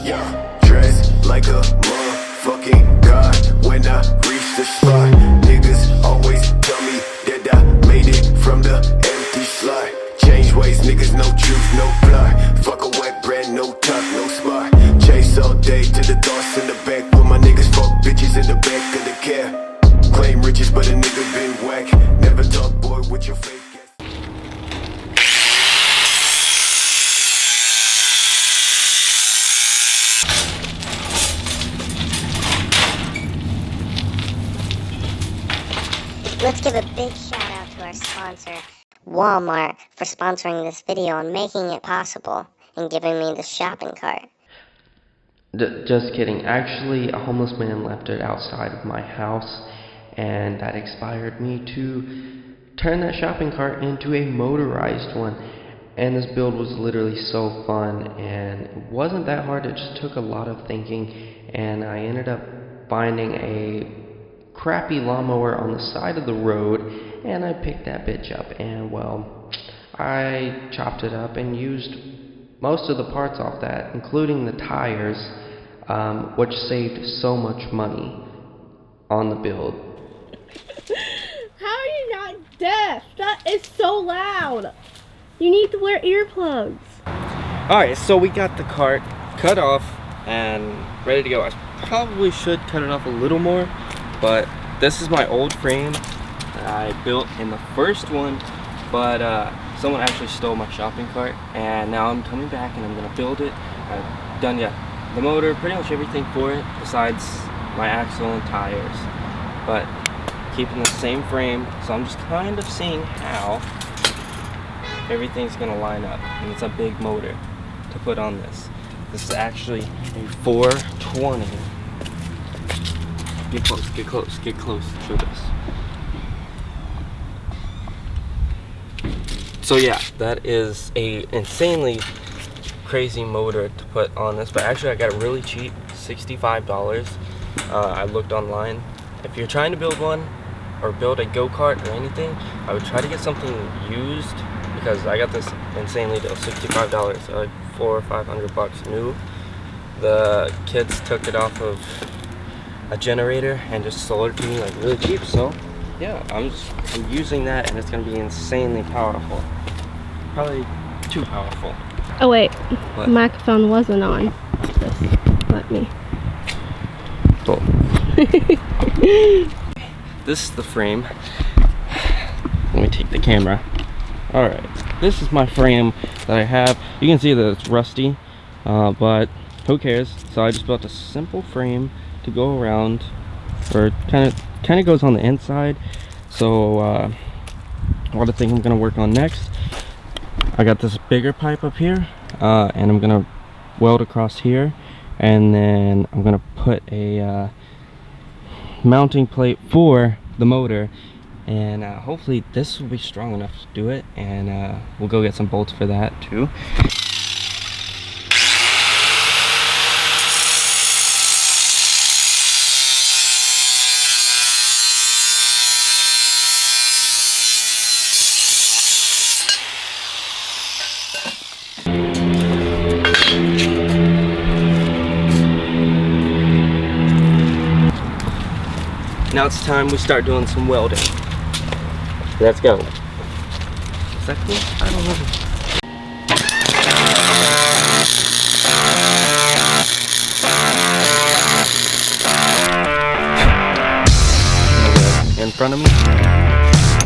Yeah, dressed like a motherfucking god when I reach the spot. Niggas always tell me that I made it from the empty slot. Change ways, niggas, no truth, no fly. Fuck a wet brand, no top, no spot. Chase all day to the thoughts in the back. Put my niggas fuck bitches in the back of the cab. Claim riches, but a nigga been whack. Never talk, boy, with your fake ass. Let's give a big shout out to our sponsor, Walmart, for sponsoring this video and making it possible and giving me the shopping cart. Just kidding. Actually, a homeless man left it outside of my house, and that inspired me to turn that shopping cart into a motorized one. And this build was literally so fun, and it wasn't that hard. It just took a lot of thinking, and I ended up finding a crappy lawnmower on the side of the road, and I picked that bitch up, and well, I chopped it up and used most of the parts off that, including the tires, which saved so much money on the build. How are you not deaf? That is so loud. You need to wear earplugs. Alright, so we got the cart cut off and ready to go. I probably should cut it off a little more, but this is my old frame that I built in the first one, but someone actually stole my shopping cart, and now I'm coming back and I'm gonna build it. I've done the motor, pretty much everything for it besides my axle and tires, but keeping the same frame. So I'm just kind of seeing how everything's gonna line up, and it's a big motor to put on this. This is actually a 420. Get close, get close, get close to this. So yeah, that is a insanely crazy motor to put on this, but actually I got it really cheap, $65. I looked online. If you're trying to build one or build a go-kart or anything, I would try to get something used, because I got this insanely deal, $65, so like $400 or $500 new. The kids took it off of a generator and just sold it to me like really cheap, so yeah, I'm using that, and it's gonna be insanely powerful. Probably too powerful. Oh wait, what? The microphone wasn't on. Just let me. Oh. This is the frame. Let me take the camera. Alright, this is my frame that I have. You can see that it's rusty, but who cares? So I just built a simple frame to go around, or kind of goes on the inside. So what I think I'm gonna work on next, I got this bigger pipe up here, and I'm gonna weld across here, and then I'm gonna put a mounting plate for the motor, and hopefully this will be strong enough to do it, and we'll go get some bolts for that too. Now it's time we start doing some welding. Let's go. Is that cool? I don't know. In front of me.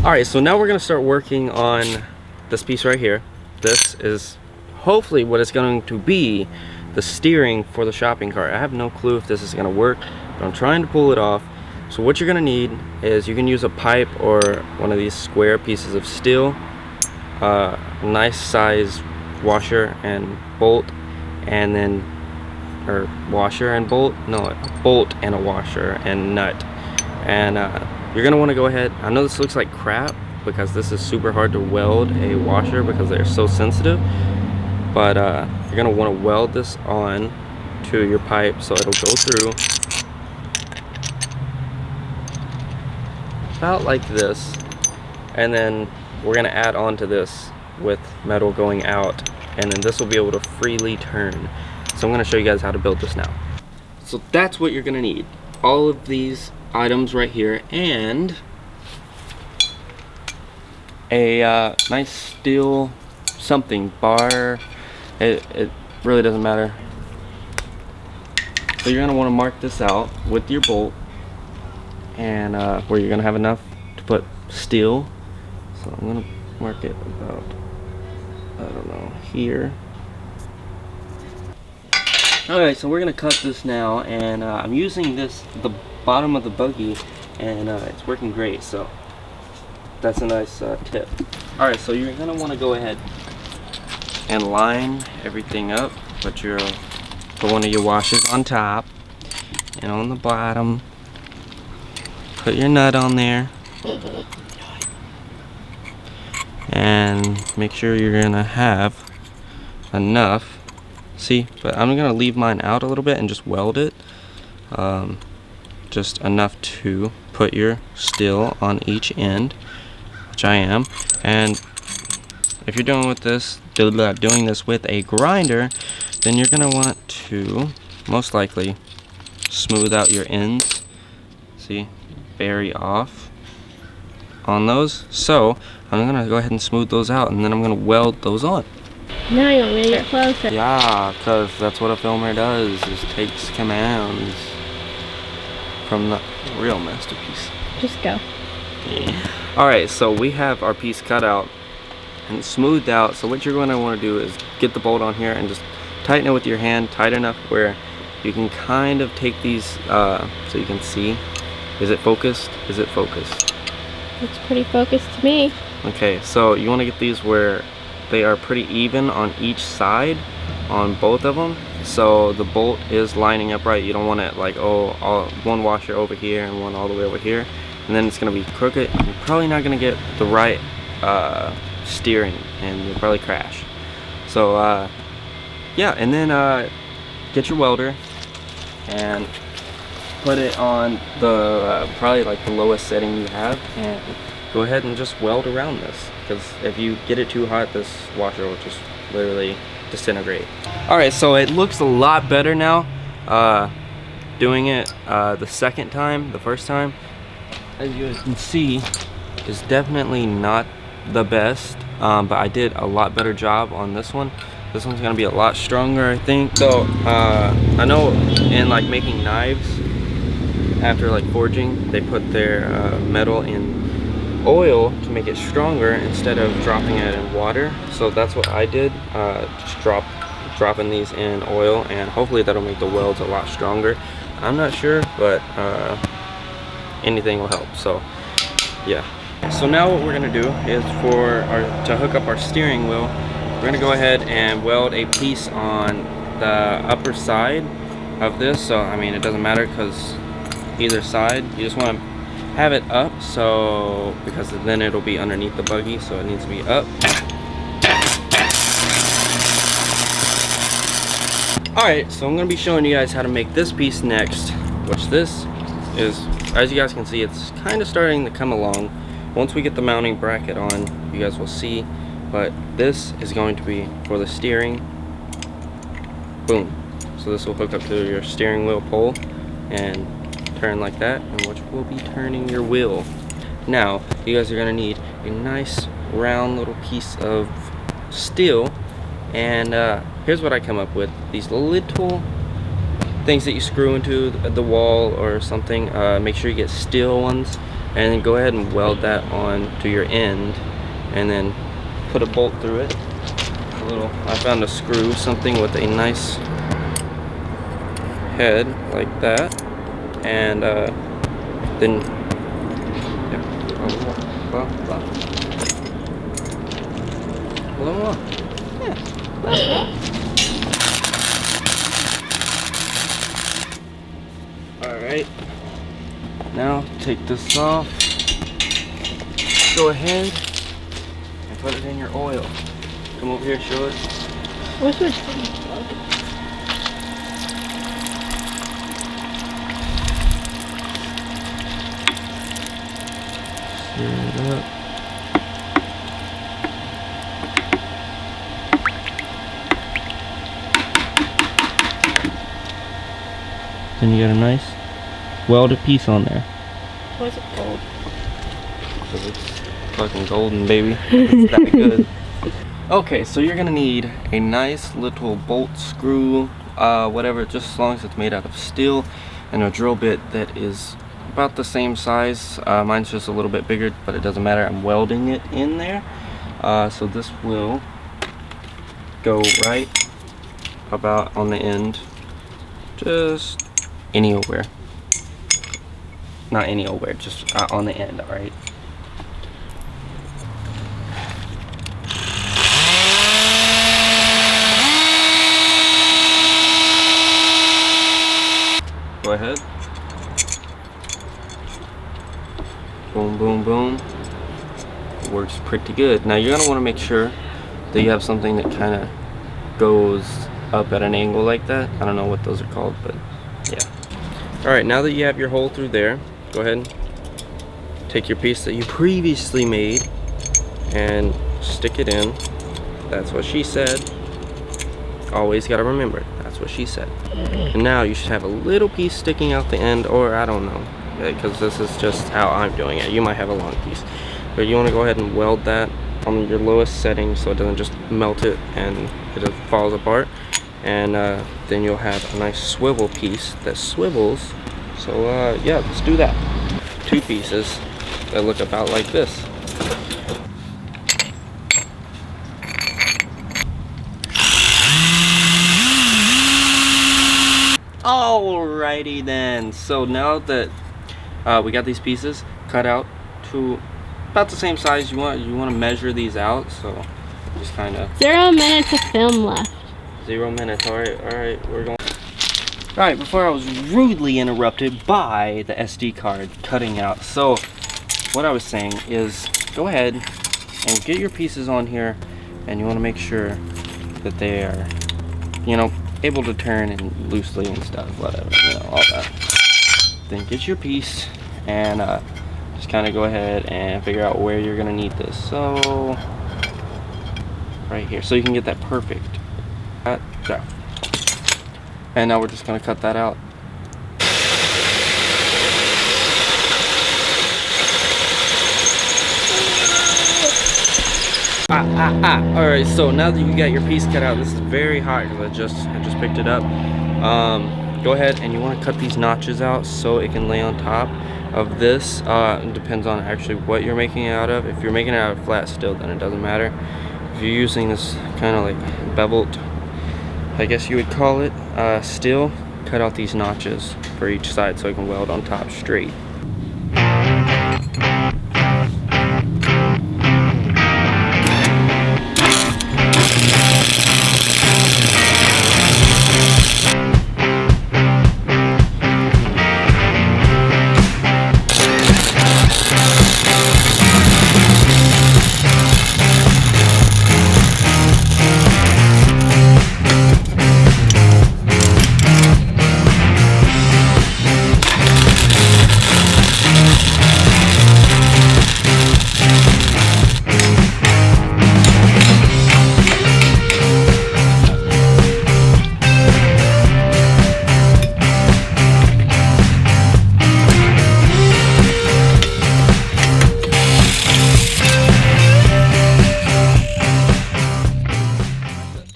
Alright, so now we're going to start working on this piece right here. This is hopefully what is going to be the steering for the shopping cart. I have no clue if this is going to work, but I'm trying to pull it off. So what you're gonna need is, you can use a pipe or one of these square pieces of steel, nice size washer and bolt, and then, or washer and bolt, no, a bolt and a washer and nut. And you're gonna wanna go ahead, I know this looks like crap because this is super hard to weld a washer because they're so sensitive, but you're gonna wanna weld this on to your pipe so it'll go through about like this, and then we're gonna add on to this with metal going out, and then this will be able to freely turn. So I'm gonna show you guys how to build this now. So that's what you're gonna need. All of these items right here, and a nice steel something bar. It really doesn't matter. So you're gonna want to mark this out with your bolt, and where you're gonna have enough to put steel. So I'm gonna mark it about, I don't know, here. Alright, so we're gonna cut this now, and I'm using the bottom of the buggy, and it's working great, so that's a nice tip. Alright, so you're gonna want to go ahead and line everything up. Put one of your washers on top and on the bottom. Put your nut on there, and make sure you're gonna have enough. See, but I'm gonna leave mine out a little bit and just weld it, just enough to put your steel on each end, which I am. And if you're doing this with a grinder, then you're gonna want to most likely smooth out your ends. See, very off on those. So I'm gonna go ahead and smooth those out, and then I'm gonna weld those on. Now you want me to get closer? Yeah, because that's what a filmer does, is takes commands from the real masterpiece. Just go. Yeah. Alright, so we have our piece cut out and smoothed out. So what you're going to want to do is get the bolt on here and just tighten it with your hand, tight enough where you can kind of take these, so you can see. Is it focused? Is it focused? Looks pretty focused to me. Okay, so you want to get these where they are pretty even on each side, on both of them, so the bolt is lining up right. You don't want it like, one washer over here and one all the way over here, and then it's going to be crooked. You're probably not going to get the right steering, and you'll probably crash. So yeah, and then get your welder and put it on the probably like the lowest setting you have, and go ahead and just weld around this, because if you get it too hot, this washer will just literally disintegrate. Alright, so it looks a lot better now doing it the second time. The first time, as you can see, is definitely not the best, but I did a lot better job on this one. This one's gonna be a lot stronger, I think. So I know in like making knives, after like forging, they put their metal in oil to make it stronger instead of dropping it in water. So that's what I did, just dropping these in oil, and hopefully that'll make the welds a lot stronger. I'm not sure, but anything will help. So yeah, so now what we're gonna do is to hook up our steering wheel, we're gonna go ahead and weld a piece on the upper side of this. So I mean, it doesn't matter because either side, you just want to have it up, so because then it'll be underneath the buggy, so it needs to be up. Alright, so I'm going to be showing you guys how to make this piece next, which this is, as you guys can see, it's kind of starting to come along. Once we get the mounting bracket on, you guys will see, but this is going to be for the steering. Boom. So this will hook up to your steering wheel pole and turn like that, and which will be turning your wheel. Now you guys are going to need a nice round little piece of steel, and here's what I come up with. These little things that you screw into the wall or something, make sure you get steel ones, and then go ahead and weld that on to your end, and then put a bolt through it. I found a screw, something with a nice head like that. And then alright, now take this off, go ahead and put it in your oil. Come over here, show it. What's your it up. Then you got a nice welded piece on there. Why is it gold? Because it's fucking golden, baby. It's that good. Okay, so you're gonna need a nice little bolt, screw, whatever, just as long as it's made out of steel, and a drill bit that is about the same size. Mine's just a little bit bigger, but it doesn't matter. I'm welding it in there. So this will go right about on the end, just anywhere. Not anywhere, just on the end, alright? Go ahead. Boom, boom, boom. It works pretty good. Now you're gonna want to make sure that you have something that kind of goes up at an angle like that. I don't know what those are called, but yeah. Alright, now that you have your hole through there, go ahead and take your piece that you previously made and stick it in. That's what she said. Always gotta remember, that's what she said. And now you should have a little piece sticking out the end, or I don't know, because this is just how I'm doing it. You might have a long piece, but you want to go ahead and weld that on your lowest setting so it doesn't just melt it and it just falls apart. And then you'll have a nice swivel piece that swivels. So yeah, let's do that. Two pieces that look about like this. Alrighty then, so now that we got these pieces cut out to about the same size you want to measure these out, so just kind of 0 minutes of film left. 0 minutes. All right, we're going. All right, before I was rudely interrupted by the SD card cutting out. So what I was saying is go ahead and get your pieces on here, and you want to make sure that they are, you know, able to turn and loosely and stuff, whatever, you know, all that. Then get your piece and just kind of go ahead and figure out where you're gonna need this. So right here, so you can get that perfect. There. And now we're just gonna cut that out. Alright, so now that you got your piece cut out, this is very hot because I just picked it up. Go ahead and you want to cut these notches out so it can lay on top of this. It depends on actually what you're making it out of. If you're making it out of flat steel, then it doesn't matter. If you're using this kind of like beveled, I guess you would call it, steel, cut out these notches for each side so it can weld on top straight.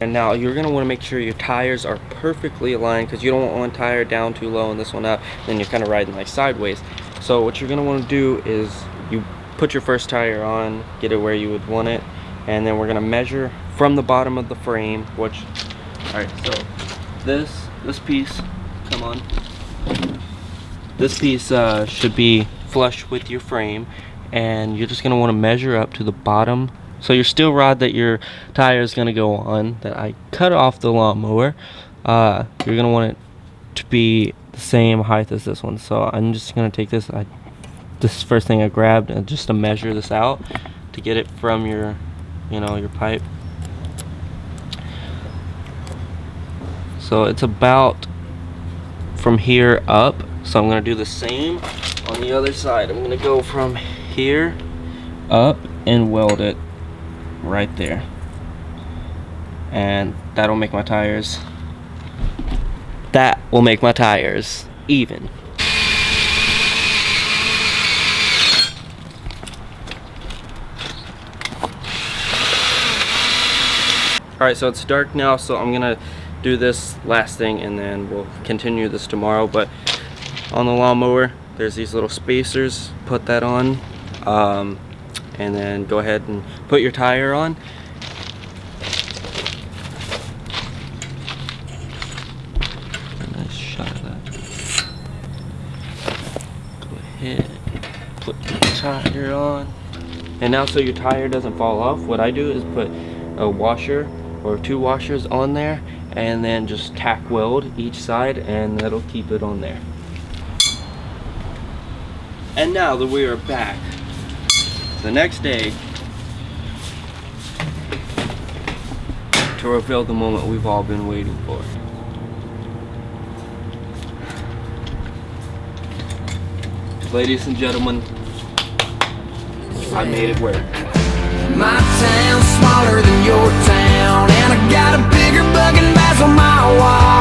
And now you're going to want to make sure your tires are perfectly aligned, because you don't want one tire down too low and this one up, then you're kind of riding like sideways. So what you're going to want to do is you put your first tire on, get it where you would want it, and then we're going to measure from the bottom of the frame, which, alright, so this piece, come on, this piece should be flush with your frame, and you're just going to want to measure up to the bottom. So your steel rod that your tire is going to go on, that I cut off the lawnmower, you're going to want it to be the same height as this one. So I'm just going to take this, this is the first thing I grabbed, and just to measure this out to get it from your, you know, your pipe. So it's about from here up. So I'm going to do the same on the other side. I'm going to go from here up and weld it right there, and that'll make my tires, that will make my tires even. Alright, so it's dark now, so I'm gonna do this last thing and then we'll continue this tomorrow. But on the lawnmower, there's these little spacers. Put that on, and then go ahead and put your tire on. Nice shot of that. Go ahead, put your tire on. And now, so your tire doesn't fall off, what I do is put a washer or 2 washers on there and then just tack weld each side, and that'll keep it on there. And now that we are back the next day to reveal the moment we've all been waiting for. Ladies and gentlemen, I made it work. My town's smaller than your town, and I got a bigger bugging bass on my wall.